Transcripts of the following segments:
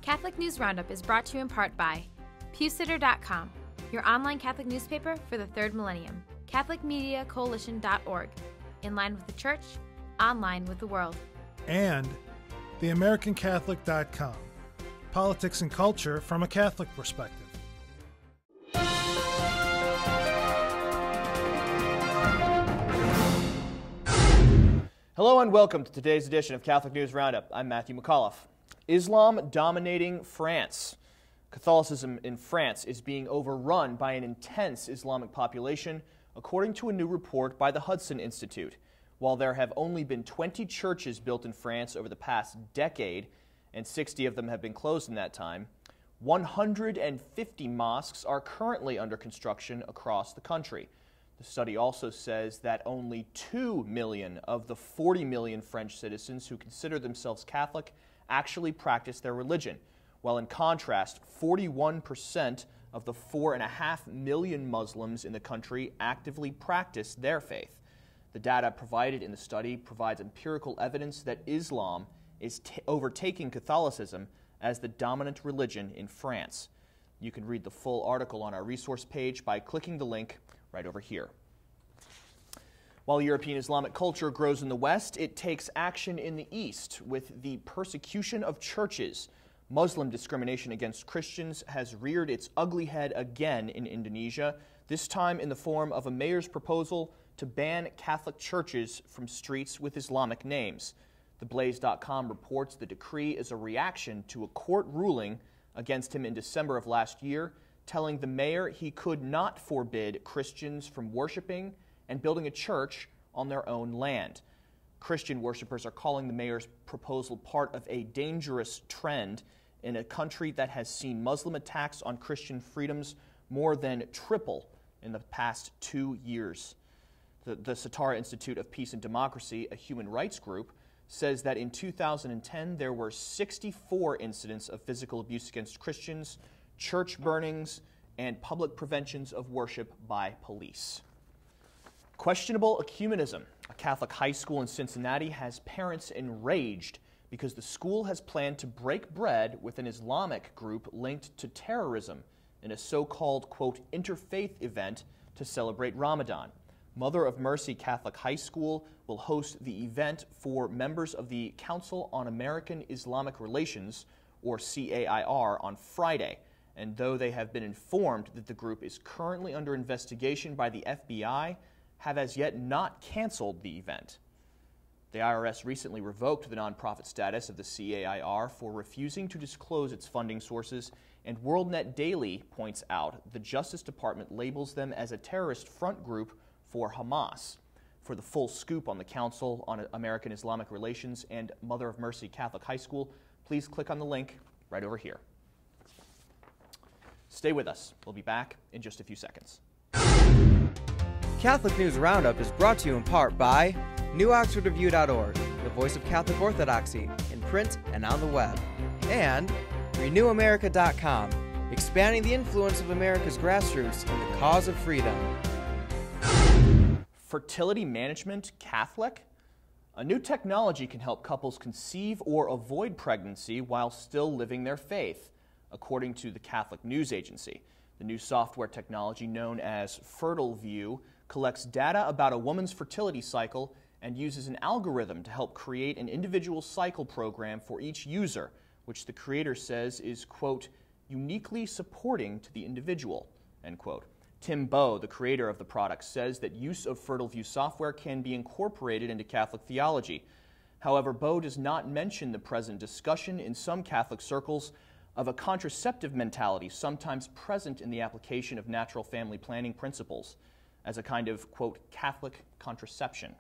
Catholic News Roundup is brought to you in part by PewSitter.com, your online Catholic newspaper for the third millennium, CatholicMediaCoalition.org, in line with the Church, online with the world. And TheAmericanCatholic.com, politics and culture from a Catholic perspective. Hello and welcome to today's edition of Catholic News Roundup. I'm Matthew McAuliffe. Islam dominating France. Catholicism in France is being overrun by an intense Islamic population, according to a new report by the Hudson Institute. While there have only been 20 churches built in France over the past decade, and 60 of them have been closed in that time, 150 mosques are currently under construction across the country. The study also says that only 2 million of the 40 million French citizens who consider themselves Catholic actually practice their religion, while in contrast, 41% of the 4.5 million Muslims in the country actively practice their faith. The data provided in the study provides empirical evidence that Islam is overtaking Catholicism as the dominant religion in France. You can read the full article on our resource page by clicking the link right over here. While European Islamic culture grows in the West, it takes action in the East with the persecution of churches. Muslim discrimination against Christians has reared its ugly head again in Indonesia, this time in the form of a mayor's proposal to ban Catholic churches from streets with Islamic names. TheBlaze.com reports the decree is a reaction to a court ruling against him in December of last year, telling the mayor he could not forbid Christians from worshiping and building a church on their own land. Christian worshipers are calling the mayor's proposal part of a dangerous trend in a country that has seen Muslim attacks on Christian freedoms more than triple in the past 2 years. The Satara Institute of Peace and Democracy, a human rights group, says that in 2010 there were 64 incidents of physical abuse against Christians, church burnings, and public preventions of worship by police. Questionable Ecumenism. A Catholic high school in Cincinnati has parents enraged because the school has planned to break bread with an Islamic group linked to terrorism in a so-called, quote, interfaith event to celebrate Ramadan. Mother of Mercy Catholic High School will host the event for members of the Council on American Islamic Relations, or CAIR, on Friday. And though they have been informed that the group is currently under investigation by the FBI, have as yet not canceled the event. The IRS recently revoked the nonprofit status of the CAIR for refusing to disclose its funding sources, and WorldNet Daily points out the Justice Department labels them as a terrorist front group for Hamas. For the full scoop on the Council on American Islamic Relations and Mother of Mercy Catholic High School, please click on the link right over here. Stay with us. We'll be back in just a few seconds. Catholic News Roundup is brought to you in part by NewOxfordReview.org, the voice of Catholic Orthodoxy, in print and on the web, and RenewAmerica.com, expanding the influence of America's grassroots in the cause of freedom. Fertility management Catholic? A new technology can help couples conceive or avoid pregnancy while still living their faith, according to the Catholic News Agency. The new software technology known as Fertility collects data about a woman's fertility cycle and uses an algorithm to help create an individual cycle program for each user, which the creator says is, quote, uniquely supporting to the individual, end quote. Tim Bowe, the creator of the product, says that use of Fertility software can be incorporated into Catholic theology. However, Bowe does not mention the present discussion in some Catholic circles of a contraceptive mentality sometimes present in the application of natural family planning principles as a kind of, quote, Catholic contraception.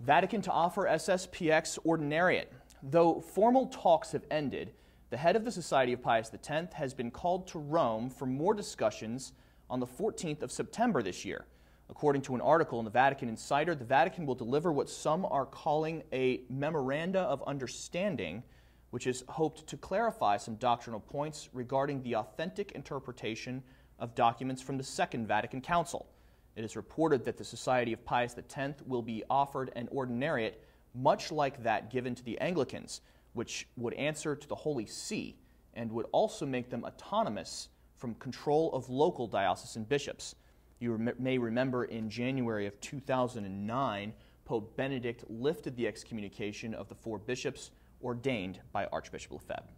Vatican to offer SSPX Ordinariate. Though formal talks have ended, the head of the Society of Pius X has been called to Rome for more discussions on the 14th of September this year. According to an article in the Vatican Insider, the Vatican will deliver what some are calling a memoranda of understanding, which is hoped to clarify some doctrinal points regarding the authentic interpretation of documents from the Second Vatican Council. It is reported that the Society of Pius X will be offered an ordinariate much like that given to the Anglicans, which would answer to the Holy See and would also make them autonomous from control of local diocesan bishops. You may remember in January of 2009, Pope Benedict lifted the excommunication of the 4 bishops ordained by Archbishop Lefebvre.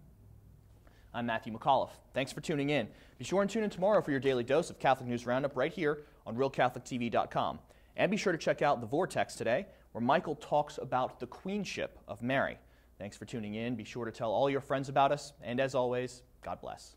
I'm Matthew McAuliffe. Thanks for tuning in. Be sure and tune in tomorrow for your daily dose of Catholic News Roundup right here on RealCatholicTV.com. And be sure to check out The Vortex today, where Michael talks about the queenship of Mary. Thanks for tuning in. Be sure to tell all your friends about us. And as always, God bless.